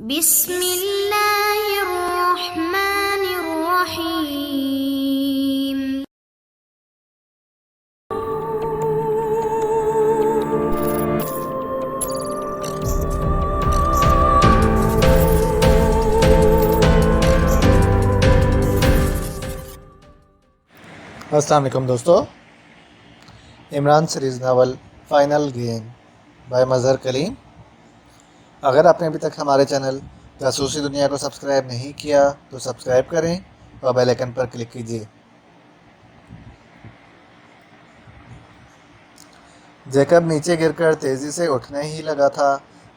بسم اللہ الرحمن الرحیم۔ السلام علیکم دوستو، Imran series novel final game by Mazhar Kaleem. اگر آپ نے ابھی تک ہمارے چینل جاسوسی دنیا کو سبسکرائب نہیں کیا تو سبسکرائب کریں اور بیل آئیکن پر کلک کیجیے۔ جیکب نیچے گر کر تیزی سے اٹھنے ہی لگا تھا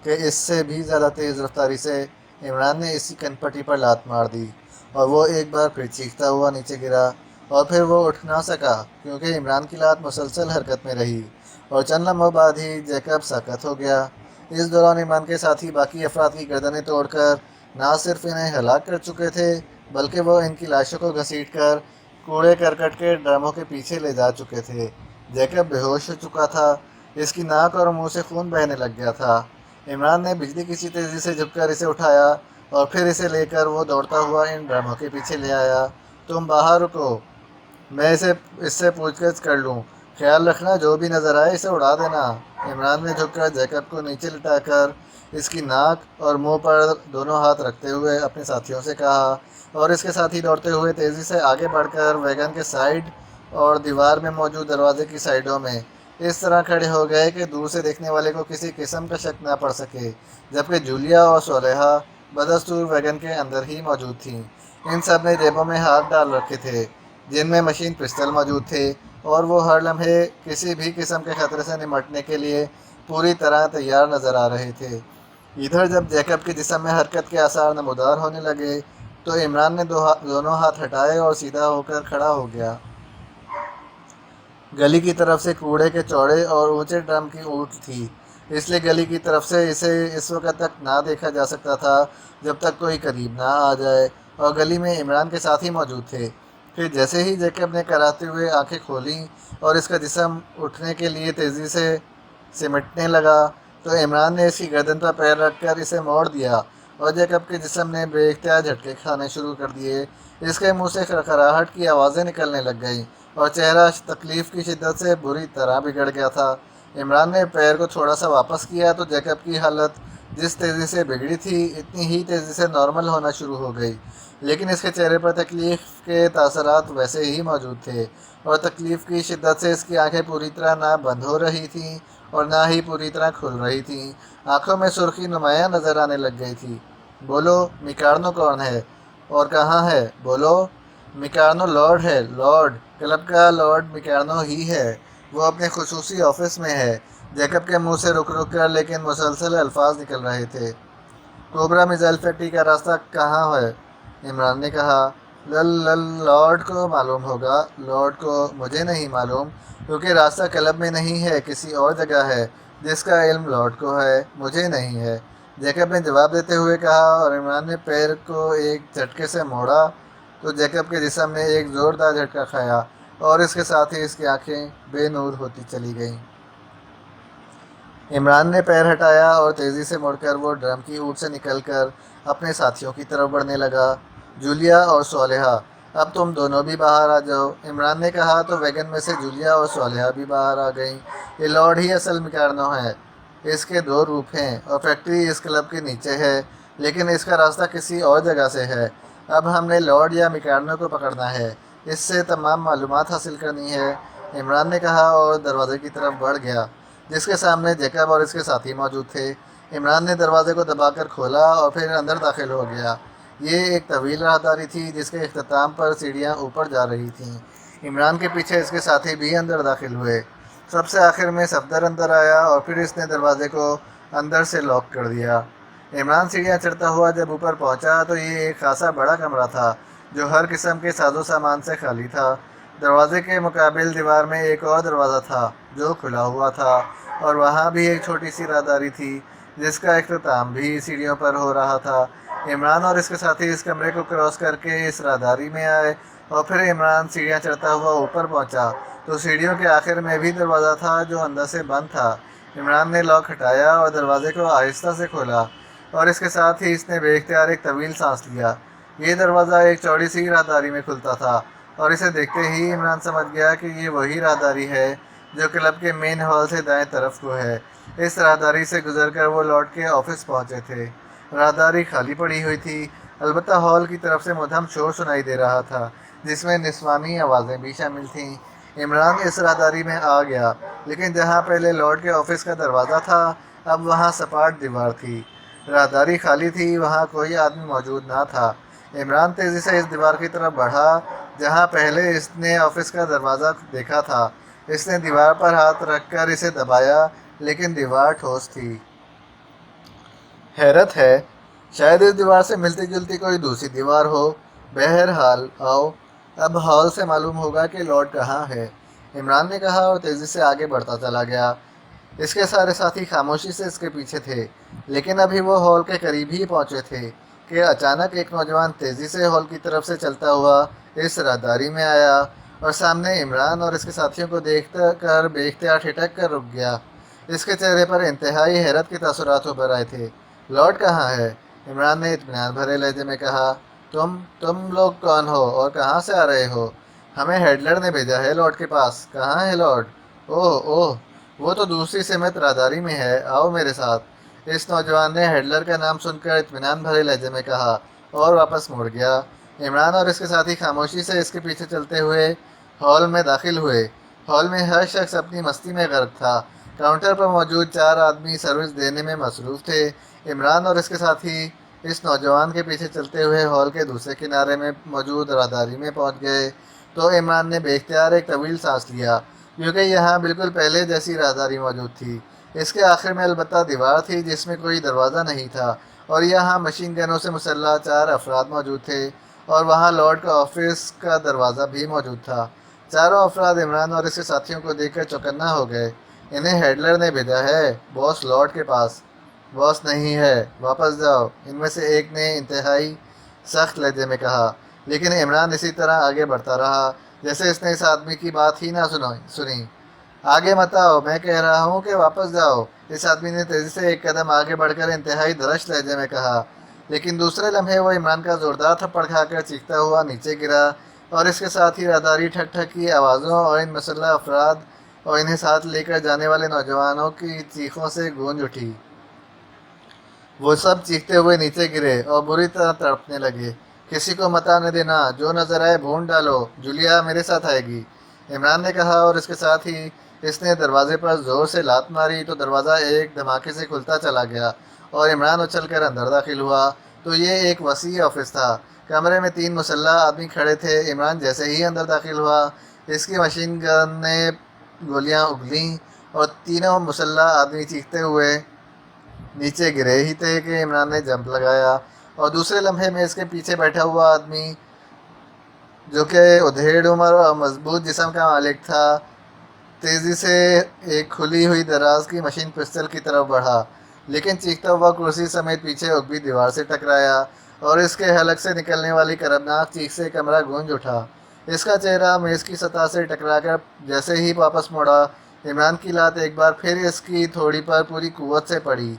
کہ اس سے بھی زیادہ تیز رفتاری سے عمران نے اسی کن پٹی پر لات مار دی اور وہ ایک بار پھر چیختا ہوا نیچے گرا، اور پھر وہ اٹھ نہ سکا کیونکہ عمران کی لات مسلسل حرکت میں رہی اور چند لمحوں بعد ہی جیکب ساکت ہو گیا۔ اس دوران عمران کے ساتھی باقی افراد کی گردنیں توڑ کر نہ صرف انہیں ہلاک کر چکے تھے بلکہ وہ ان کی لاشوں کو گھسیٹ کر کوڑے کرکٹ کے ڈرموں کے پیچھے لے جا چکے تھے۔ جیکب بے ہوش ہو چکا تھا، اس کی ناک اور منہ سے خون بہنے لگ گیا تھا۔ عمران نے بجلی کی سی تیزی سے جھک کر اسے اٹھایا اور پھر اسے لے کر وہ دوڑتا ہوا ان ڈرموں کے پیچھے لے آیا۔ تم باہر رکو، میں اس سے پوچھ گچھ کر لوں، خیال رکھنا جو بھی نظر آئے اسے اڑا دینا۔ عمران نے جھک کر جیکب کو نیچے لٹا کر اس کی ناک اور منہ پر دونوں ہاتھ رکھتے ہوئے اپنے ساتھیوں سے کہا، اور اس کے ساتھی دوڑتے ہوئے تیزی سے آگے بڑھ کر ویگن کے سائیڈ اور دیوار میں موجود دروازے کی سائیڈوں میں اس طرح کھڑے ہو گئے کہ دور سے دیکھنے والے کو کسی قسم کا شک نہ پڑ سکے، جبکہ جولیا اور صالحہ بدستور ویگن کے اندر ہی موجود تھیں۔ ان سب نے جیبوں میں ہاتھ ڈال رکھے تھے جن میں مشین پسٹل موجود تھے، اور وہ ہر لمحے کسی بھی قسم کے خطرے سے نمٹنے کے لیے پوری طرح تیار نظر آ رہے تھے۔ ادھر جب جیکب کے جسم میں حرکت کے آثار نمودار ہونے لگے تو عمران نے دونوں ہاتھ ہٹائے اور سیدھا ہو کر کھڑا ہو گیا۔ گلی کی طرف سے کوڑے کے چوڑے اور اونچے ڈرم کی اونٹ تھی، اس لیے گلی کی طرف سے اسے اس وقت تک نہ دیکھا جا سکتا تھا جب تک کوئی قریب نہ آ جائے، اور گلی میں عمران کے ساتھی موجود تھے۔ پھر جیسے ہی جیکب نے کراتے ہوئے آنکھیں کھولیں اور اس کا جسم اٹھنے کے لیے تیزی سے سمٹنے لگا تو عمران نے اس کی گردن پر پیر رکھ کر اسے موڑ دیا، اور جیکب کے جسم نے بے اختیار جھٹکے کھانے شروع کر دیے۔ اس کے منہ سے خرخراہٹ کی آوازیں نکلنے لگ گئیں اور چہرہ تکلیف کی شدت سے بری طرح بگڑ گیا تھا۔ عمران نے پیر کو تھوڑا سا واپس کیا تو جیکب کی حالت جس تیزی سے بگڑی تھی اتنی ہی تیزی سے نارمل ہونا شروع ہو گئی، لیکن اس کے چہرے پر تکلیف کے تاثرات ویسے ہی موجود تھے، اور تکلیف کی شدت سے اس کی آنکھیں پوری طرح نہ بند ہو رہی تھیں اور نہ ہی پوری طرح کھل رہی تھیں۔ آنکھوں میں سرخی نمایاں نظر آنے لگ گئی تھی۔ بولو، میکارنو کون ہے اور کہاں ہے؟ بولو۔ میکارنو لارڈ ہے، لارڈ کلب کا لارڈ میکارنو ہی ہے، وہ اپنے خصوصی آفس میں ہے۔ جیکب کے منہ سے رک رک کر لیکن مسلسل الفاظ نکل رہے تھے۔ کوبرا میزائل فیکٹری کا راستہ کہاں ہے؟ عمران نے کہا۔ لارڈ کو معلوم ہوگا، لارڈ کو مجھے نہیں معلوم، کیونکہ راستہ کلب میں نہیں ہے، کسی اور جگہ ہے جس کا علم لارڈ کو ہے، مجھے نہیں ہے، جیکب نے جواب دیتے ہوئے کہا، اور عمران نے پیر کو ایک جھٹکے سے موڑا تو جیکب کے جسم نے ایک زوردار جھٹکا کھایا اور اس کے ساتھ ہی اس کی آنکھیں بے نور ہوتی چلی گئیں۔ عمران نے پیر ہٹایا اور تیزی سے مڑ کر وہ ڈرم کی اونٹ سے نکل کر اپنے ساتھیوں کی طرف بڑھنے لگا۔ جولیا اور صالحہ، اب تم دونوں بھی باہر آ جاؤ، عمران نے کہا تو ویگن میں سے جولیا اور صالحہ بھی باہر آ گئیں۔ یہ لارڈ ہی اصل میکارنو ہے، اس کے دو روپ ہیں اور فیکٹری اس کلب کے نیچے ہے، لیکن اس کا راستہ کسی اور جگہ سے ہے۔ اب ہم نے لارڈ یا میکارنو کو پکڑنا ہے، اس سے تمام معلومات حاصل کرنی ہے، عمران نے کہا اور دروازے کی طرف بڑھ گیا جس کے سامنے جیکب اور اس کے ساتھی موجود تھے۔ عمران نے دروازے کو دبا کر کھولا اور پھر اندر داخل ہو گیا۔ یہ ایک طویل راہداری تھی جس کے اختتام پر سیڑھیاں اوپر جا رہی تھیں۔ عمران کے پیچھے اس کے ساتھی بھی اندر داخل ہوئے۔ سب سے آخر میں صفدر اندر آیا اور پھر اس نے دروازے کو اندر سے لاک کر دیا۔ عمران سیڑھیاں چڑھتا ہوا جب اوپر پہنچا تو یہ ایک خاصا بڑا کمرہ تھا جو ہر قسم کے ساز و سامان سے خالی تھا۔ دروازے کے مقابل دیوار میں ایک اور دروازہ تھا جو کھلا ہوا تھا، اور وہاں بھی ایک چھوٹی سی راہداری تھی جس کا اختتام بھی سیڑھیوں پر ہو رہا تھا۔ عمران اور اس کے ساتھی اس کمرے کو کراس کر کے اس راہداری میں آئے اور پھر عمران سیڑھیاں چڑھتا ہوا اوپر پہنچا تو سیڑھیوں کے آخر میں بھی دروازہ تھا جو اندر سے بند تھا۔ عمران نے لاک ہٹایا اور دروازے کو آہستہ سے کھولا۔ اور اس کے ساتھ ہی اس نے بے اختیار ایک طویل سانس لیا۔ یہ دروازہ ایک چوڑی سی راہداری میں کھلتا تھا اور اسے دیکھتے ہی عمران سمجھ گیا کہ یہ وہی راہداری ہے جو کلب کے مین ہال سے دائیں طرف کو ہے۔ اس راہداری سے گزر کر وہ لوٹ کے آفس پہنچے تھے۔ راہداری خالی پڑی ہوئی تھی، البتہ ہال کی طرف سے مدھم شور سنائی دے رہا تھا جس میں نسوانی آوازیں بھی شامل تھیں۔ عمران اس راہداری میں آ گیا، لیکن جہاں پہلے لارڈ کے آفس کا دروازہ تھا اب وہاں سپاٹ دیوار تھی۔ راہداری خالی تھی، وہاں کوئی آدمی موجود نہ تھا۔ عمران تیزی سے اس دیوار کی طرف بڑھا جہاں پہلے اس نے آفس کا دروازہ دیکھا تھا۔ اس نے دیوار پر ہاتھ رکھ کر اسے دبایا، لیکن دیوار ٹھوس تھی۔ حیرت ہے، شاید اس دیوار سے ملتی جلتی کوئی دوسری دیوار ہو۔ بہرحال آؤ، اب ہال سے معلوم ہوگا کہ لارڈ کہاں ہے، عمران نے کہا اور تیزی سے آگے بڑھتا چلا گیا۔ اس کے سارے ساتھی خاموشی سے اس کے پیچھے تھے، لیکن ابھی وہ ہال کے قریب ہی پہنچے تھے کہ اچانک ایک نوجوان تیزی سے ہال کی طرف سے چلتا ہوا اس راہداری میں آیا اور سامنے عمران اور اس کے ساتھیوں کو دیکھ کر بے اختیار ٹھٹک کر رک گیا۔ اس کے چہرے پر انتہائی حیرت کے تاثرات ابھر آئے تھے۔ لارڈ کہاں ہے؟ عمران نے اطمینان بھرے لہجے میں کہا۔ تم لوگ کون ہو اور کہاں سے آ رہے ہو؟ ہمیں ہیڈلر نے بھیجا ہے لارڈ کے پاس۔ کہاں ہے لارڈ؟ اوہ، وہ تو دوسری سمت راہداری میں ہے، آؤ میرے ساتھ۔ اس نوجوان نے ہیڈلر کا نام سن کر اطمینان بھرے لہجے میں کہا اور واپس مڑ گیا۔ عمران اور اس کے ساتھی خاموشی سے اس کے پیچھے چلتے ہوئے ہال میں داخل ہوئے۔ ہال میں ہر شخص اپنی مستی میں غرق تھا۔ کاؤنٹر پر موجود 4 آدمی سروس دینے میں مصروف تھے۔ عمران اور اس کے ساتھی اس نوجوان کے پیچھے چلتے ہوئے ہال کے دوسرے کنارے میں موجود راہداری میں پہنچ گئے تو عمران نے بے اختیار ایک طویل سانس لیا، کیونکہ یہاں بالکل پہلے جیسی راہداری موجود تھی۔ اس کے آخر میں البتہ دیوار تھی جس میں کوئی دروازہ نہیں تھا، اور یہاں مشین گنوں سے مسلح 4 افراد موجود تھے، اور وہاں لارڈ کا آفس کا دروازہ بھی موجود تھا۔ چاروں افراد عمران اور اس کے ساتھیوں کو دیکھ کر چوکنا ہو گئے۔ انہیں ہیڈلر نے بھیجا ہے باس لارڈ کے پاس۔ باس نہیں ہے، واپس جاؤ، ان میں سے ایک نے انتہائی سخت لہجے میں کہا، لیکن عمران اسی طرح آگے بڑھتا رہا جیسے اس نے اس آدمی کی بات ہی نہ سنی۔ آگے مت آؤ، میں کہہ رہا ہوں کہ واپس جاؤ، اس آدمی نے تیزی سے ایک قدم آگے بڑھ کر انتہائی درشت لہجے میں کہا، لیکن دوسرے لمحے وہ عمران کا زوردار تھپڑ کھا کر چیختا ہوا نیچے گرا، اور اس کے ساتھ ہی راہداری ٹھک ٹھک کی آوازوں اور ان مسلح افراد اور انہیں ساتھ لے کر جانے والے نوجوانوں کی چیخوں سے گونج اٹھی۔ وہ سب چیختے ہوئے نیچے گرے اور بری طرح تڑپنے لگے۔ کسی کو مت آنے دینا، جو نظر آئے بھون ڈالو، جولیا میرے ساتھ آئے گی، عمران نے کہا، اور اس کے ساتھ ہی اس نے دروازے پر زور سے لات ماری تو دروازہ ایک دھماکے سے کھلتا چلا گیا اور عمران اچھل کر اندر داخل ہوا تو یہ ایک وسیع آفس تھا۔ کمرے میں 3 مسلح آدمی کھڑے تھے۔ عمران جیسے ہی اندر داخل ہوا اس کی مشین گن نے گولیاں اگلیں اور تینوں مسلح آدمی چیختے ہوئے نیچے گرے ہی تھے کہ عمران نے جمپ لگایا، اور دوسرے لمحے میں اس کے پیچھے بیٹھا ہوا آدمی جو کہ ادھیڑ عمر اور مضبوط جسم کا مالک تھا تیزی سے ایک کھلی ہوئی دراز کی مشین پسٹل کی طرف بڑھا، لیکن چیختا ہوا کرسی سمیت پیچھے اگبی دیوار سے ٹکرایا اور اس کے حلق سے نکلنے والی کربناک چیخ سے کمرہ گونج اٹھا۔ اس کا چہرہ میز کی سطح سے ٹکرا کر جیسے ہی واپس مڑا، عمران کی لات ایک بار پھر اس کی تھوڑی پر پوری قوت سے پڑی،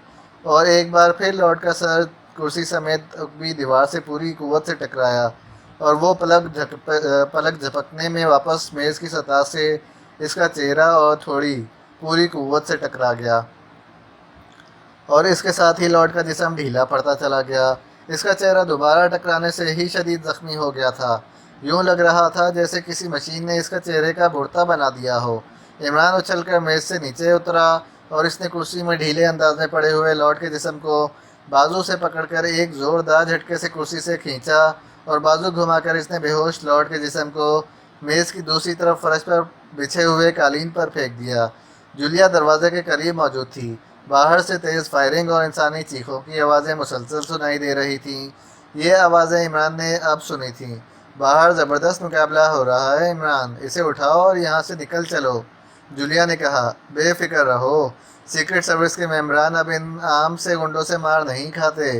اور ایک بار پھر لارڈ کا سر کرسی سمیت اگبی دیوار سے پوری قوت سے ٹکرایا، اور وہ پلک جھپکنے میں واپس میز کی سطح سے اس کا چہرہ اور تھوڑی پوری قوت سے ٹکرا گیا، اور اس کے ساتھ ہی لارڈ کا جسم ڈھیلا پڑتا چلا گیا۔ اس کا چہرہ دوبارہ ٹکرانے سے ہی شدید زخمی ہو گیا تھا، یوں لگ رہا تھا جیسے کسی مشین نے اس کا چہرے کا بھرتا بنا دیا ہو۔ عمران اچھل کر میز سے نیچے اترا اور اس نے کرسی میں ڈھیلے انداز میں پڑے ہوئے لارڈ کے جسم کو بازو سے پکڑ کر ایک زوردار جھٹکے سے کرسی سے کھینچا، اور بازو گھما کر اس نے بے ہوش لارڈ کے جسم کو میز کی دوسری طرف فرش پر بچھے ہوئے قالین پر پھینک دیا۔ جولیا دروازے کے قریب موجود تھی۔ باہر سے تیز فائرنگ اور انسانی چیخوں کی آوازیں مسلسل سنائی دے رہی تھیں۔ یہ آوازیں عمران نے اب سنی تھیں۔ باہر زبردست مقابلہ ہو رہا ہے عمران، اسے اٹھاؤ اور یہاں سے نکل چلو، جولیا نے کہا۔ بے فکر رہو، سیکرٹ سروس کے ممبران اب ان عام سے گنڈوں سے مار نہیں کھاتے۔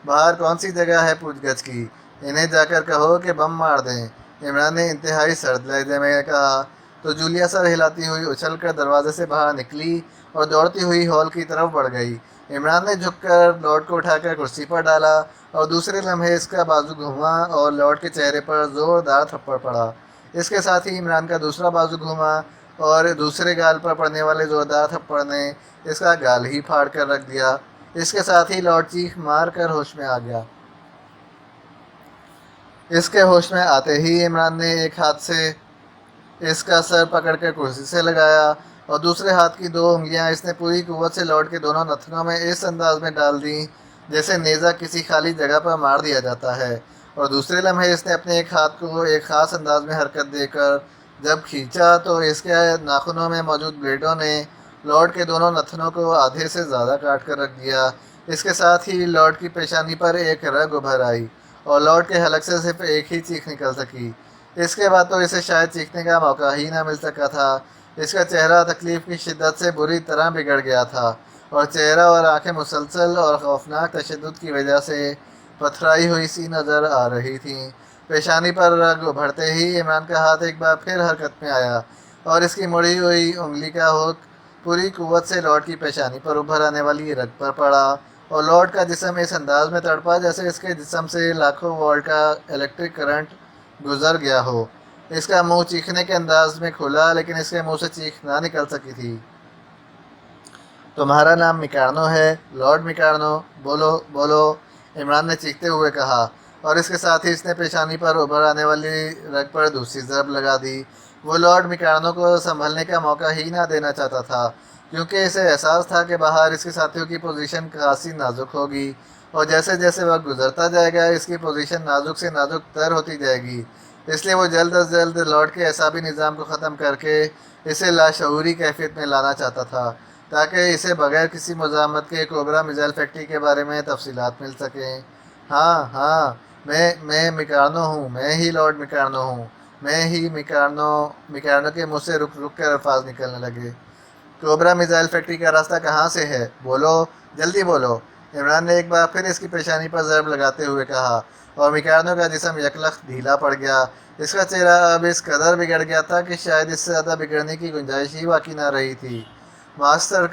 باہر کون سی جگہ ہے پوچھ گچھ کی، انہیں جا کر کہو کہ بم مار دیں، عمران نے انتہائی سرد لہجے میں کہا، تو جولیا سر ہلاتی ہوئی اچھل کر دروازے سے باہر نکلی اور دوڑتی ہوئی ہال کی طرف بڑھ گئی۔ عمران نے جھک کر لارڈ کو اٹھا کر کرسی پر ڈالا اور دوسرے لمحے اس کا بازو گھوما اور لارڈ کے چہرے پر زوردار تھپڑ پڑا۔ اس کے ساتھ ہی عمران کا دوسرا بازو گھوما اور دوسرے گال پر پڑنے والے زوردار تھپڑ نے اس کا گال ہی پھاڑ کر رکھ دیا۔ اس کے ساتھ ہی لارڈ چیخ مار کر ہوش میں آ گیا۔ اس کے ہوش میں آتے ہی عمران نے ایک ہاتھ سے اس کا سر پکڑ کر کرسی سے لگایا اور دوسرے ہاتھ کی 2 انگلیاں اس نے پوری قوت سے لارڈ کے دونوں نتنوں میں اس انداز میں ڈال دیں جیسے نیزہ کسی خالی جگہ پر مار دیا جاتا ہے، اور دوسرے لمحے اس نے اپنے ایک ہاتھ کو ایک خاص انداز میں حرکت دے کر جب کھینچا تو اس کے ناخنوں میں موجود بلیڈوں نے لارڈ کے دونوں نتنوں کو آدھے سے زیادہ کاٹ کر رکھ دیا۔ اس کے ساتھ ہی لارڈ کی پیشانی پر ایک رگ ابھر آئی اور لارڈ کے حلق سے صرف ایک ہی چیخ نکل سکی۔ اس کے بعد تو اسے شاید چیخنے کا موقع ہی نہ مل سکا تھا۔ اس کا چہرہ تکلیف کی شدت سے بری طرح بگڑ گیا تھا اور چہرہ اور آنکھیں مسلسل اور خوفناک تشدد کی وجہ سے پتھرائی ہوئی سی نظر آ رہی تھیں۔ پیشانی پر رگ ابھرتے ہی عمران کا ہاتھ ایک بار پھر حرکت میں آیا اور اس کی مڑی ہوئی انگلی کا ہک پوری قوت سے لارڈ کی پیشانی پر ابھر آنے والی رگ پر پڑا اور لارڈ کا جسم اس انداز میں تڑپا جیسے اس کے جسم سے لاکھوں وولٹ کا الیکٹرک کرنٹ گزر گیا ہو۔ اس کا منہ چیخنے کے انداز میں کھلا لیکن اس کے منہ سے چیخ نہ نکل سکی تھی۔ تمہارا نام میکارنو ہے، لارڈ میکارنو، بولو بولو، عمران نے چیختے ہوئے کہا، اور اس کے ساتھ ہی اس نے پیشانی پر ابھر آنے والی رگ پر دوسری ضرب لگا دی۔ وہ لارڈ میکارنو کو سنبھلنے کا موقع ہی نہ دینا چاہتا تھا کیونکہ اسے احساس تھا کہ باہر اس کے ساتھیوں کی پوزیشن خاصی نازک ہوگی اور جیسے جیسے وقت گزرتا جائے گا اس کی پوزیشن نازک سے نازک تر ہوتی جائے گی۔ اس لیے وہ جلد از جلد لارڈ کے اعصابی نظام کو ختم کر کے اسے لاشعوری کیفیت میں لانا چاہتا تھا تاکہ اسے بغیر کسی مزاحمت کے کوبرا میزائل فیکٹری کے بارے میں تفصیلات مل سکیں۔ ہاں ہاں، میں میکارنو ہوں، میں ہی لارڈ میکارنو ہوں، میں ہی میکارنو کے منہ سے رک رک کر الفاظ نکلنے لگے۔ کوبرا میزائل فیکٹری کا راستہ کہاں سے ہے؟ بولو، جلدی بولو، عمران نے ایک بار پھر اس کی پیشانی پر ضرب لگاتے ہوئے کہا، اور میکارنو کا جسم یکلخت ڈھیلا پڑ گیا۔ اس کا چہرہ اب اس قدر بگڑ گیا تھا کہ شاید اس سے زیادہ بگڑنے کی گنجائش ہی باقی نہ رہی تھی۔ ماسٹر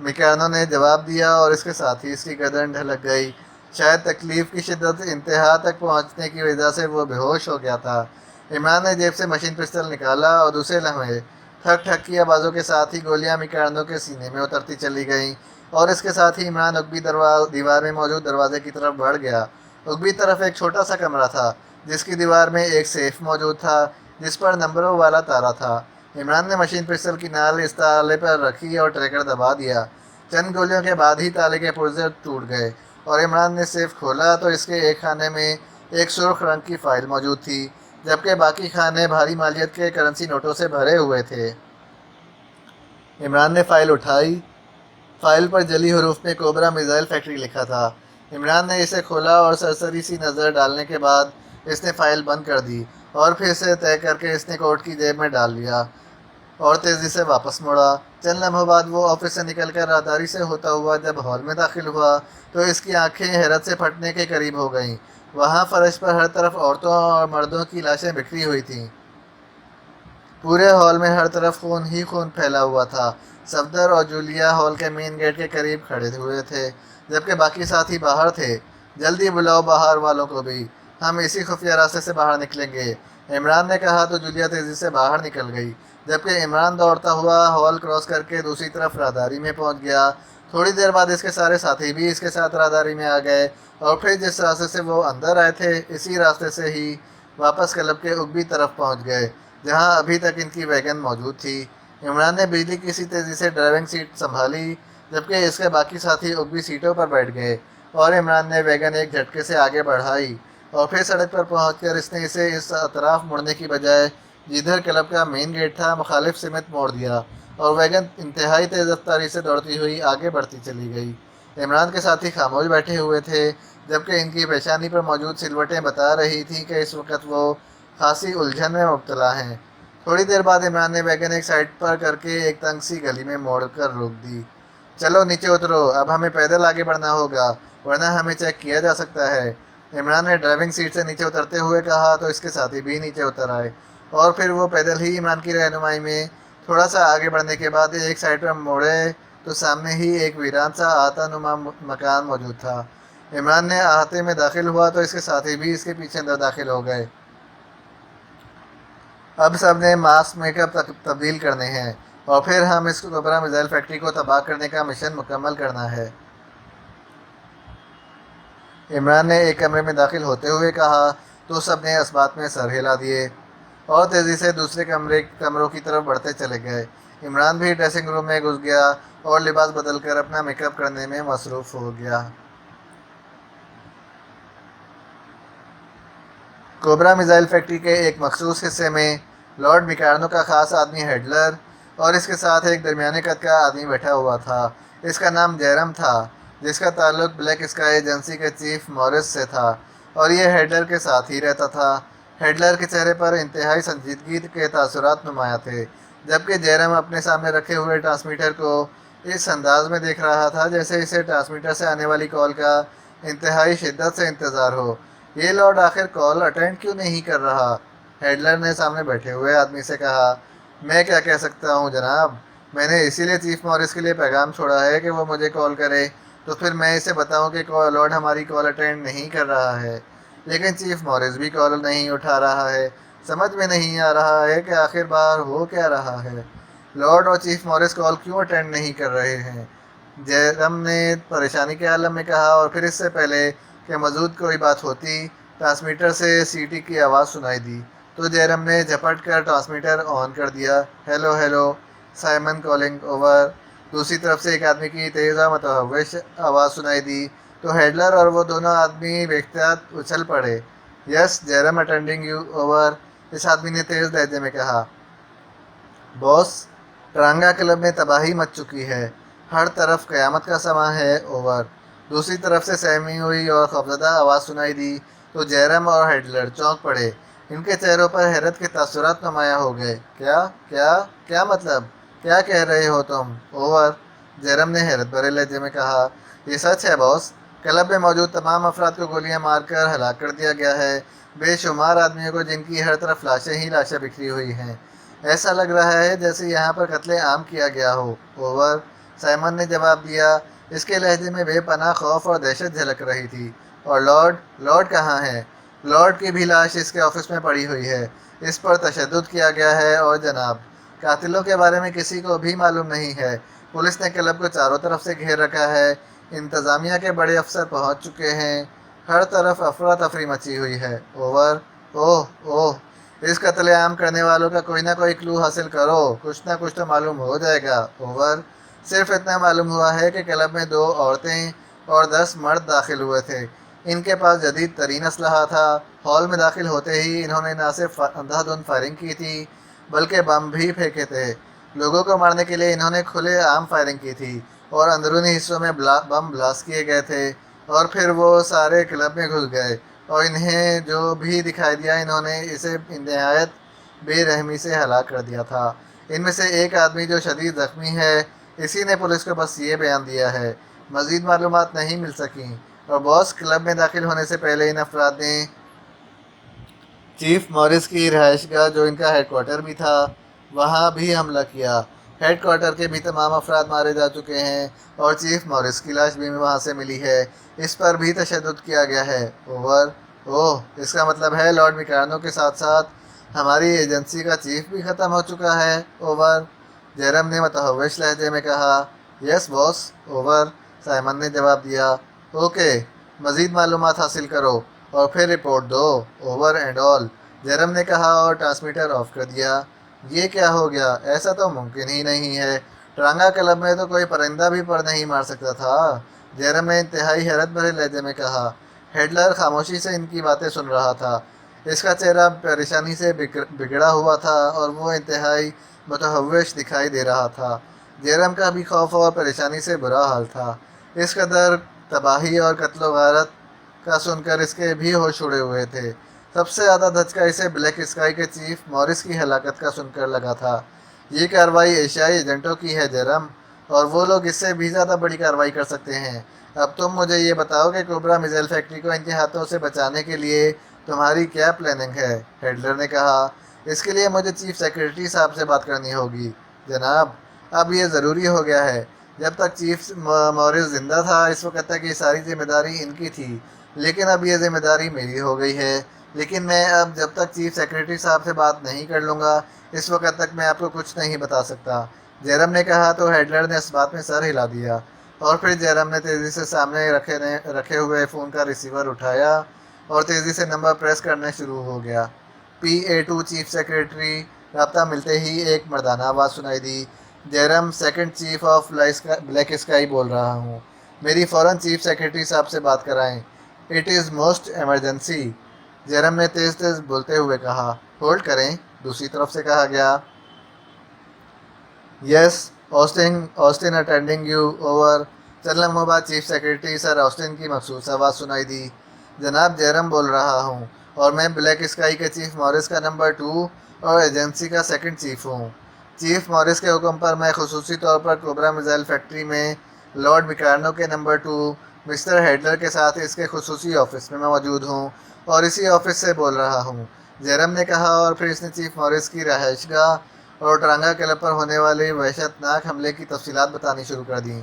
میکارنو نے جواب دیا اور اس کے ساتھ ہی اس کی گردن ڈھلک گئی۔ شاید تکلیف کی شدت انتہا تک پہنچنے کی وجہ سے وہ بے ہوش ہو گیا تھا۔ عمران نے جیب سے مشین پسٹل نکالا اور دوسرے لمحے ٹھک ٹھک کی آوازوں کے ساتھ ہی گولیاں میکارنو کے سینے میں اترتی چلی گئیں، اور اس کے ساتھ ہی عمران عقبی دیوار میں موجود دروازے کی طرف بڑھ گیا۔ عقبی طرف ایک چھوٹا سا کمرہ تھا جس کی دیوار میں ایک سیف موجود تھا جس پر نمبروں والا تالا تھا۔ عمران نے مشین پسٹل کی نال اس تالے پر رکھی اور ٹریگر دبا دیا۔ چند گولیوں کے بعد ہی تالے کے پرزے ٹوٹ گئے اور عمران نے سیف کھولا تو اس کے ایک خانے میں ایک سرخ رنگ کی فائل موجود تھی جبکہ باقی خانے بھاری مالیت کے کرنسی نوٹوں سے بھرے ہوئے تھے۔ عمران نے فائل اٹھائی۔ فائل پر جلی حروف میں کوبرا میزائل فیکٹری لکھا تھا۔ عمران نے اسے کھولا اور سرسری سی نظر ڈالنے کے بعد اس نے فائل بند کر دی اور پھر اسے طے کر کے اس نے کوٹ کی جیب میں ڈال لیا اور تیزی سے واپس مڑا۔ چند لمحوں بعد وہ آفس سے نکل کر راہداری سے ہوتا ہوا جب ہال میں داخل ہوا تو اس کی آنکھیں حیرت سے پھٹنے کے قریب ہو گئیں۔ وہاں فرش پر ہر طرف عورتوں اور مردوں کی لاشیں بکھری ہوئی تھیں۔ پورے ہال میں ہر طرف خون ہی خون پھیلا ہوا تھا۔ صفدر اور جولیا ہال کے مین گیٹ کے قریب کھڑے ہوئے تھے جبکہ باقی ساتھی باہر تھے۔ جلدی بلاؤ باہر والوں کو بھی، ہم اسی خفیہ راستے سے باہر نکلیں گے، عمران نے کہا تو جولیا تیزی سے باہر نکل گئی جبکہ عمران دوڑتا ہوا ہال کراس کر کے دوسری طرف راہداری میں پہنچ گیا۔ تھوڑی دیر بعد اس کے سارے ساتھی بھی اس کے ساتھ راہداری میں آ گئے اور پھر جس راستے سے وہ اندر آئے تھے اسی راستے سے ہی واپس کلب کے عقبی طرف پہنچ گئے جہاں ابھی تک ان کی ویگن موجود تھی۔ عمران نے بجلی کی سی تیزی سے ڈرائیونگ سیٹ سنبھالی جبکہ اس کے باقی ساتھی عقبی سیٹوں پر بیٹھ گئے اور عمران نے ویگن ایک جھٹکے سے آگے بڑھائی اور پھر سڑک پر پہنچ کر اس نے اسے اس اطراف مڑنے کی بجائے جدھر کلب کا مین گیٹ تھا مخالف سمت موڑ دیا اور ویگن انتہائی تیز رفتاری سے دوڑتی ہوئی آگے بڑھتی چلی گئی۔ عمران کے ساتھی خاموش بیٹھے ہوئے تھے جبکہ ان کی پیشانی پر موجود سلوٹیں بتا رہی تھیں کہ اس وقت وہ خاصی الجھن میں مبتلا ہیں۔ تھوڑی دیر بعد عمران نے ویگن ایک سائڈ پر کر کے ایک تنگ سی گلی میں موڑ کر روک دی۔ چلو نیچے اترو، اب ہمیں پیدل آگے بڑھنا ہوگا ورنہ ہمیں چیک کیا جا سکتا ہے، عمران نے ڈرائیونگ سیٹ سے نیچے اترتے ہوئے کہا تو اس کے ساتھی بھی نیچے اتر آئے اور پھر وہ پیدل ہی عمران کی رہنمائی میں تھوڑا سا آگے بڑھنے کے بعد ایک سائڈ پر موڑے تو سامنے ہی ایک ویران سا آتا نما مکان موجود تھا۔ عمران نے احاطے میں داخل ہوا تو اس کے ساتھی بھی اس کے پیچھے اندر داخل ہو گئے۔ اب سب نے ماسک میک اپ تبدیل کرنے ہیں اور پھر ہم اس کوبرا میزائل فیکٹری کو تباہ کرنے کا مشن مکمل کرنا ہے، عمران نے ایک کمرے میں داخل ہوتے ہوئے کہا تو سب نے اس بات میں سر ہلا دیے اور تیزی سے دوسرے کمروں کی طرف بڑھتے چلے گئے۔ عمران بھی ڈریسنگ روم میں گھس گیا اور لباس بدل کر اپنا میک اپ کرنے میں مصروف ہو گیا۔ کوبرا میزائل فیکٹری کے ایک مخصوص حصے میں لارڈ میکارنو کا خاص آدمی ہیڈلر اور اس کے ساتھ ایک درمیانے قد کا آدمی بیٹھا ہوا تھا۔ اس کا نام جیرم تھا، جس کا تعلق بلیک اسکائی ایجنسی کے چیف مورس سے تھا اور یہ ہیڈلر کے ساتھ ہی رہتا تھا۔ ہیڈلر کے چہرے پر انتہائی سنجیدگی کے تاثرات نمایاں تھے، جبکہ جیرم اپنے سامنے رکھے ہوئے ٹرانسمیٹر کو اس انداز میں دیکھ رہا تھا جیسے اسے ٹرانسمیٹر سے آنے والی کال کا انتہائی شدت سے انتظار ہو۔ یہ لارڈ آخر کال اٹینڈ کیوں نہیں کر رہا؟ ہیڈلر نے سامنے بیٹھے ہوئے آدمی سے کہا۔ میں کیا کہہ سکتا ہوں جناب، میں نے اسی لیے چیف مورس کے لیے پیغام چھوڑا ہے کہ وہ مجھے کال کرے تو پھر میں اسے بتاؤں کہ لارڈ ہماری کال اٹینڈ نہیں کر رہا ہے، لیکن چیف مورس بھی کال نہیں اٹھا رہا ہے۔ سمجھ میں نہیں آ رہا ہے کہ آخر بار ہو کیا رہا ہے۔ لارڈ اور چیف مورس کال کیوں اٹینڈ نہیں کر رہے ہیں؟ جیرم نے پریشانی کے عالم میں کہا، اور پھر اس سے پہلے کہ مزید کوئی بات ہوتی ٹرانسمیٹر سے سیٹی کی آواز سنائی دی تو جیرم نے جھپٹ کر ٹرانسمیٹر آن کر دیا۔ Hello hello, Simon calling over. دوسری طرف سے ایک آدمی کی تیز اور متوحش آواز سنائی دی تو ہیڈلر اور وہ دونوں آدمی باحتیاط اچھل پڑے۔ یس جیرم اٹینڈنگ یو اوور، اس آدمی نے تیز لہجے میں کہا۔ باس، ٹرانگا کلب میں تباہی مچ چکی ہے، ہر طرف قیامت کا سماں ہے اوور۔ دوسری طرف سے سہمی ہوئی اور خوفزدہ آواز سنائی دی تو جیرم اور ہیڈلر چونک پڑے۔ ان کے چہروں پر حیرت کے تاثرات نمایاں ہو گئے۔ کیا مطلب؟ کیا کہہ رہے ہو تم اوور؟ جیرم نے حیرت بھرے لہجے میں کہا۔ یہ سچ ہے باس، کلب میں موجود تمام افراد کو گولیاں مار کر ہلاک کر دیا گیا ہے، بے شمار آدمیوں کو جن کی ہر طرف لاشیں ہی لاشیں بکھری ہوئی ہیں۔ ایسا لگ رہا ہے جیسے یہاں پر قتل عام کیا گیا ہو اوور، سائمن نے جواب دیا۔ اس کے لہجے میں بے پناہ خوف اور دہشت جھلک رہی تھی۔ اور لارڈ کہاں ہے؟ لارڈ کی بھی لاش اس کے آفس میں پڑی ہوئی ہے، اس پر تشدد کیا گیا ہے اور جناب قاتلوں کے بارے میں کسی کو بھی معلوم نہیں ہے۔ پولیس نے کلب کو چاروں طرف سے گھیر رکھا ہے، انتظامیہ کے بڑے افسر پہنچ چکے ہیں، ہر طرف افراتفری مچی ہوئی ہے اوور۔ اوہ، اس قتل عام کرنے والوں کا کوئی نہ کوئی کلو حاصل کرو، کچھ نہ کچھ تو معلوم ہو جائے گا اوور۔ صرف اتنا معلوم ہوا ہے کہ کلب میں 2 عورتیں اور 10 مرد داخل ہوئے تھے، ان کے پاس جدید ترین اسلحہ تھا۔ ہال میں داخل ہوتے ہی انہوں نے نہ صرف اندھا دھند فائرنگ کی تھی بلکہ بم بھی پھینکے تھے۔ لوگوں کو مارنے کے لیے انہوں نے کھلے عام فائرنگ کی تھی اور اندرونی حصوں میں بم بلاسٹ کیے گئے تھے، اور پھر وہ سارے کلب میں گھس گئے اور انہیں جو بھی دکھائی دیا انہوں نے اسے نہایت بے رحمی سے ہلاک کر دیا تھا۔ ان میں سے ایک آدمی جو شدید زخمی ہے، اسی نے پولیس کو بس یہ بیان دیا ہے، مزید معلومات نہیں مل سکیں۔ اور باس، کلب میں داخل ہونے سے پہلے ان افراد نے چیف مورس کی رہائش گاہ جو ان کا ہیڈ کوارٹر بھی تھا وہاں بھی حملہ کیا۔ ہیڈ کوارٹر کے بھی تمام افراد مارے جا چکے ہیں اور چیف مورس کی لاش بھی وہاں سے ملی ہے، اس پر بھی تشدد کیا گیا ہے اوور۔ اس کا مطلب ہے لارڈ میکارنو کے ساتھ ساتھ ہماری ایجنسی کا چیف بھی ختم ہو چکا ہے اوور، جیرم نے متوحش لہجے میں کہا۔ یس باس اوور، سائمن نے جواب دیا۔ اوکے، مزید معلومات حاصل کرو اور پھر رپورٹ دو اوور اینڈ آل، جیرم نے کہا اور ٹرانسمیٹر آف کر دیا۔ یہ کیا ہو گیا؟ ایسا تو ممکن ہی نہیں ہے، ٹرانگا کلب میں تو کوئی پرندہ بھی پر نہیں مار سکتا تھا، جیرم نے انتہائی حیرت بھرے لہجے میں کہا۔ ہیڈلر خاموشی سے ان کی باتیں سن رہا تھا، اس کا چہرہ پریشانی سے بگڑا ہوا تھا اور وہ انتہائی متوحش دکھائی دے رہا تھا۔ جیرم کا بھی خوف اور پریشانی سے برا حال تھا، اس قدر تباہی اور قتل و غارت کا سن کر اس کے بھی ہوش اڑے ہوئے تھے۔ سب سے زیادہ دھچکا اسے بلیک اسکائی کے چیف مورس کی ہلاکت کا سن کر لگا تھا۔ یہ کارروائی ایشیائی ایجنٹوں کی ہے جیرم، اور وہ لوگ اس سے بھی زیادہ بڑی کارروائی کر سکتے ہیں۔ اب تم مجھے یہ بتاؤ کہ کوبرا میزائل فیکٹری کو ان کے ہاتھوں سے بچانے کے لیے تمہاری کیا پلاننگ ہے؟ ہیڈلر نے کہا۔ اس کے لیے مجھے چیف سیکرٹری صاحب سے بات کرنی ہوگی، جناب اب یہ ضروری ہو گیا ہے، جب تک چیف مورس زندہ تھا اس وقت تک یہ ساری ذمہ داری ان کی تھی، لیکن اب یہ ذمہ داری میری ہو گئی ہے، لیکن میں اب جب تک چیف سیکرٹری صاحب سے بات نہیں کر لوں گا اس وقت تک میں آپ کو کچھ نہیں بتا سکتا۔ جیرم نے کہا تو ہیڈلر نے اس بات میں سر ہلا دیا، اور پھر جیرم نے تیزی سے سامنے رکھے ہوئے فون کا ریسیور اٹھایا اور تیزی سے نمبر پریس کرنا شروع ہو گیا۔ PA2 chief secretary. رابطہ ملتے ہی ایک مردانہ آواز سنائی دی، Jerome second chief of Black Sky بول رہا ہوں، میری فوراً چیف سیکرٹری صاحب سے بات کرائیں، اٹ از موسٹ ایمرجنسی۔ جیرم نے تیز تیز بولتے ہوئے کہا۔ ہولڈ کریں، دوسری طرف سے کہا گیا۔ یس آسٹن اٹینڈنگ یو، اوور۔ چند لمحوں بعد چیف سیکرٹری سر آسٹن کی مخصوص آواز سنائی دی، جناب جیرم بول رہا ہوں، اور میں بلیک اسکائی کے چیف مورس کا نمبر 2 اور ایجنسی کا سیکنڈ چیف ہوں۔ چیف مورس کے حکم پر میں خصوصی طور پر کوبرا میزائل فیکٹری میں لارڈ میکارنو کے نمبر 2 مسٹر ہیڈلر کے ساتھ اس کے خصوصی آفس میں موجود ہوں اور اسی آفس سے بول رہا ہوں، جیرم نے کہا، اور پھر اس نے چیف مورس کی رہائش گاہ اور ٹرانگا کلب پر ہونے والے وحشت ناک حملے کی تفصیلات بتانی شروع کر دیں۔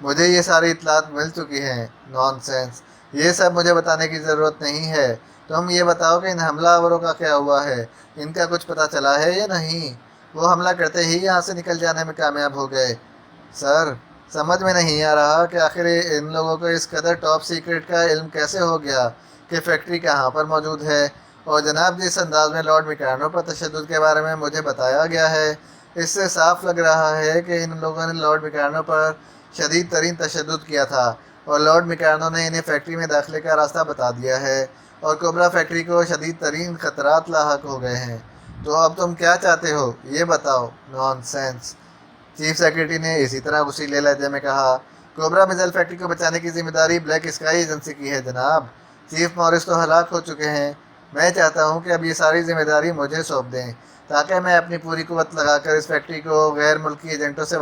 مجھے یہ ساری اطلاعات مل چکی ہیں۔ نان سینس، یہ سب مجھے بتانے کی ضرورت نہیں ہے، تم یہ بتاؤ کہ ان حملہ آوروں کا کیا ہوا ہے، ان کا کچھ پتہ چلا ہے یا نہیں؟ وہ حملہ کرتے ہی یہاں سے نکل جانے میں کامیاب ہو گئے۔ سر، سمجھ میں نہیں آ رہا کہ آخر ان لوگوں کو اس قدر ٹاپ سیکرٹ کا علم کیسے ہو گیا کہ فیکٹری کہاں پر موجود ہے، اور جناب جس انداز میں لارڈ میکارنو پر تشدد کے بارے میں مجھے بتایا گیا ہے، اس سے صاف لگ رہا ہے کہ ان لوگوں نے لارڈ میکارنو پر شدید ترین تشدد کیا تھا، اور لارڈ میکارنو نے انہیں فیکٹری میں داخلے کا راستہ بتا دیا ہے، اور کوبرا فیکٹری کو شدید ترین خطرات لاحق ہو گئے ہیں۔ تو اب تم کیا چاہتے ہو، یہ بتاؤ۔ نان سینس، چیف سیکرٹری نے اسی طرح غصیلے لہجے میں کہا، کوبرا میزائل فیکٹری کو بچانے کی ذمہ داری بلیک اسکائی ایجنسی کی ہے جناب۔ چیف مورس تو ہلاک ہو چکے ہیں، میں چاہتا ہوں کہ اب یہ ساری ذمہ داری مجھے سونپ دیں تاکہ میں اپنی پوری قوت لگا کر اس فیکٹری کو غیر ملکی ایجنٹوں سے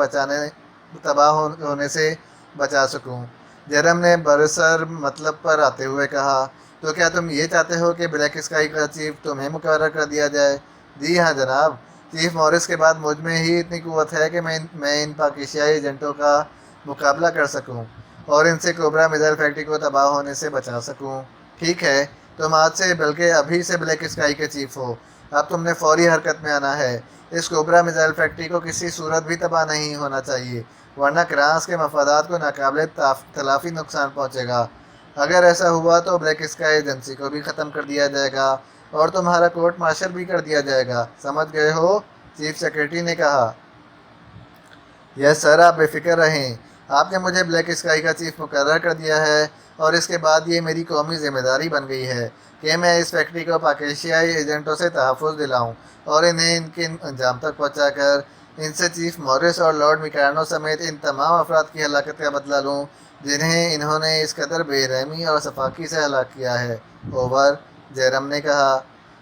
تباہ ہونے سے بچا سکوں۔ جیرم نے برسر مطلب پر آتے ہوئے کہا، تو کیا تم یہ چاہتے ہو کہ بلیک اسکائی کا چیف تمہیں مقرر کر دیا جائے؟ جی ہاں جناب، چیف مورس کے بعد مجھ میں ہی اتنی قوت ہے کہ میں ان پاکیزیائی ایجنٹوں کا مقابلہ کر سکوں اور ان سے کوبرا میزائل فیکٹری کو تباہ ہونے سے بچا سکوں۔ ٹھیک ہے، تم آج سے بلکہ ابھی سے بلیک اسکائی کے چیف ہو، اب تم نے فوری حرکت میں آنا ہے۔ اس کوبرا میزائل فیکٹری کو کسی صورت بھی تباہ نہیں ہونا چاہیے، ورنہ کرانس کے مفادات کو ناقابل تلافی نقصان پہنچے گا۔ اگر ایسا ہوا تو بلیک اسکائی ایجنسی کو بھی ختم کر دیا جائے گا اور تمہارا کورٹ مارشل بھی کر دیا جائے گا، سمجھ گئے ہو؟ چیف سیکرٹری نے کہا۔ یس سر، آپ بے فکر رہیں، آپ نے مجھے بلیک اسکائی کا چیف مقرر کر دیا ہے، اور اس کے بعد یہ میری قومی ذمہ داری بن گئی ہے کہ میں اس فیکٹری کو پاکیزیائی ایجنٹوں سے تحفظ دلاؤں اور انہیں ان کے انجام تک پہنچا کر ان سے چیف مورس اور لارڈ میکارنو سمیت ان تمام افراد کی ہلاکت کا بدلہ لوں جنہیں انہوں نے اس قدر بے رحمی اور سفاکی سے ہلاک کیا ہے۔ اوور، جیرم نے کہا۔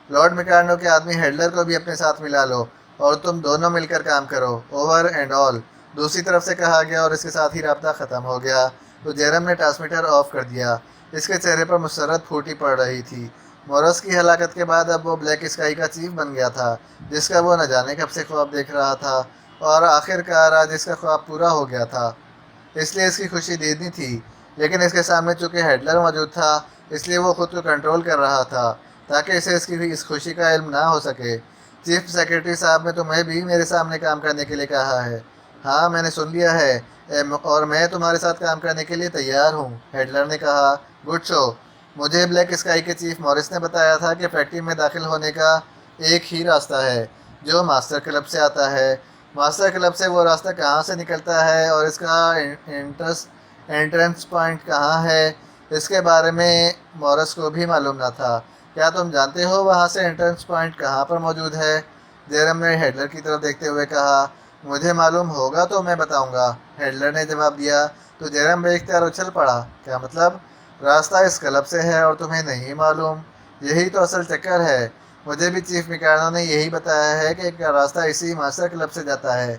لارڈ میکارنو کے آدمی ہیڈلر کو بھی اپنے ساتھ ملا لو اور تم دونوں مل کر کام کرو، اوور اینڈ آل، دوسری طرف سے کہا گیا، اور اس کے ساتھ ہی رابطہ ختم ہو گیا تو جیرم نے ٹرانسمیٹر آف کر دیا۔ اس کے چہرے پر مسرت پھوٹی پڑ رہی تھی۔ مورس کی ہلاکت کے بعد اب وہ بلیک اسکائی کا چیف بن گیا تھا، جس کا وہ نہ جانے کب سے خواب دیکھ رہا تھا، اور آخر کار آج اس کا خواب پورا ہو گیا تھا۔ اس لیے اس کی خوشی دیدنی تھی، لیکن اس کے سامنے چونکہ ہیڈلر موجود تھا اس لیے وہ خود کو کنٹرول کر رہا تھا تاکہ اسے اس خوشی کا علم نہ ہو سکے۔ چیف سیکرٹری صاحب نے تمہیں بھی میرے سامنے کام کرنے کے لیے کہا ہے۔ ہاں، میں نے سن لیا ہے، اور میں تمہارے ساتھ کام کرنے کے لیے تیار ہوں، ہیڈلر نے کہا۔ گڈ شو، مجھے بلیک اسکائی کے چیف مورس نے بتایا تھا کہ فیکٹری میں داخل ہونے کا ایک ہی راستہ ہے جو ماسٹر کلب سے آتا ہے۔ ماسٹر کلب سے وہ راستہ کہاں سے نکلتا ہے اور اس کا انٹرنس پوائنٹ کہاں ہے، اس کے بارے میں مورس کو بھی معلوم نہ تھا۔ کیا تم جانتے ہو وہاں سے انٹرنس پوائنٹ کہاں پر موجود ہے؟ جیرم نے ہیڈلر کی طرف دیکھتے ہوئے کہا۔ مجھے معلوم ہوگا تو میں بتاؤں گا، ہیڈلر نے جواب دیا۔ تو جیرم بے اختیار اچھل پڑا۔ کیا مطلب؟ راستہ اس کلب سے ہے اور تمہیں نہیں معلوم؟ یہی تو اصل چکر ہے، مجھے بھی چیف میکارنو نے یہی بتایا ہے کہ راستہ اسی ماسٹر کلب سے جاتا ہے۔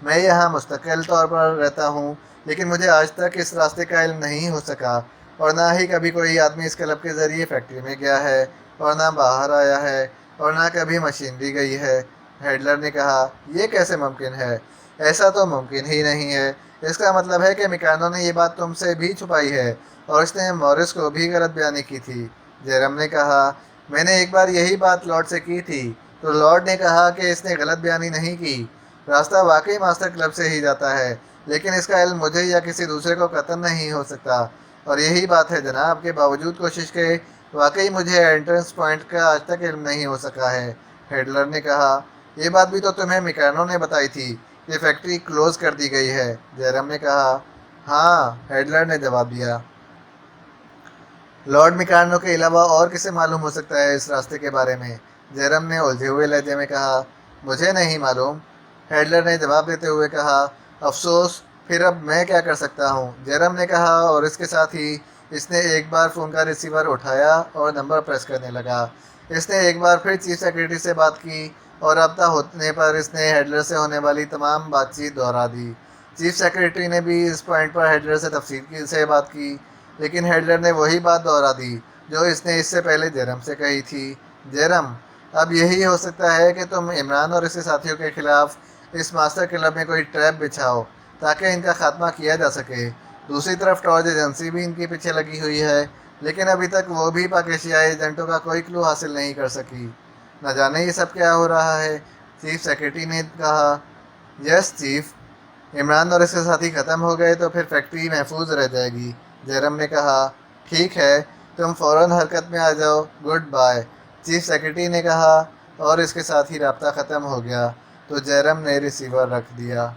میں یہاں مستقل طور پر رہتا ہوں، لیکن مجھے آج تک اس راستے کا علم نہیں ہو سکا، اور نہ ہی کبھی کوئی آدمی اس کلب کے ذریعے فیکٹری میں گیا ہے اور نہ باہر آیا ہے، اور نہ کبھی مشینری گئی ہے۔ ہیڈلر نے کہا یہ کیسے ممکن ہے؟ ایسا تو ممکن ہی نہیں ہے۔ اس کا مطلب ہے کہ میکانو نے یہ بات تم سے بھی چھپائی ہے اور اس نے مورس کو بھی غلط بیانی کی تھی۔ جیرم نے کہا میں نے ایک بار یہی بات لارڈ سے کی تھی تو لارڈ نے کہا کہ اس نے غلط بیانی نہیں کی۔ راستہ واقعی ماسٹر کلب سے ہی جاتا ہے، لیکن اس کا علم مجھے یا کسی دوسرے کو قطعاً نہیں ہو سکتا۔ اور یہی بات ہے جناب کے باوجود کوشش کے واقعی مجھے انٹرنس پوائنٹ کا آج تک علم نہیں ہو سکا ہے۔ ہیڈلر نے کہا یہ بات بھی تو تمہیں میکانو نے بتائی تھی کہ فیکٹری کلوز کر دی گئی ہے۔ جیرم نے کہا ہاں، ہیڈلر نے جواب دیا۔ لارڈ میکانو کے علاوہ اور کسے معلوم ہو سکتا ہے اس راستے کے بارے میں؟ جیرم نے الجھے ہوئے لہجے میں کہا مجھے نہیں معلوم۔ ہیڈلر نے جواب دیتے ہوئے کہا افسوس، پھر اب میں کیا کر سکتا ہوں؟ جیرم نے کہا اور اس کے ساتھ ہی اس نے ایک بار فون کا ریسیور اٹھایا اور نمبر پریس کرنے لگا۔ اس نے ایک بار پھر چیف سیکرٹری سے بات کی اور رابطہ ہونے پر اس نے ہیڈلر سے ہونے والی تمام بات چیت دہرا دی۔ چیف سیکرٹری نے بھی اس پوائنٹ پر ہیڈلر سے تفصیل سے بات کی، لیکن ہیڈلر نے وہی بات دہرا دی جو اس نے اس سے پہلے جیرم سے کہی تھی۔ جیرم، اب یہی ہو سکتا ہے کہ تم عمران اور اس کے ساتھیوں کے خلاف اس ماسٹر کلب میں کوئی ٹریپ بچھاؤ تاکہ ان کا خاتمہ کیا جا سکے۔ دوسری طرف ٹارچ ایجنسی بھی ان کے پیچھے لگی ہوئی ہے، لیکن ابھی تک وہ بھی پاک ایشیائی ایجنٹوں کا کوئی کلو حاصل نہیں کر سکی۔ نہ جانے یہ سب کیا ہو رہا ہے؟ چیف سیکرٹری نے کہا یس چیف، عمران اور اس کے ساتھی ختم ہو گئے تو پھر فیکٹری محفوظ رہ جائے گی۔ جیرم نے کہا ٹھیک ہے، تم فوراً حرکت میں آ جاؤ، گڈ بائے۔ چیف سیکرٹری نے کہا اور اس کے ساتھ ہی رابطہ ختم ہو گیا تو جیرم نے ریسیور رکھ دیا۔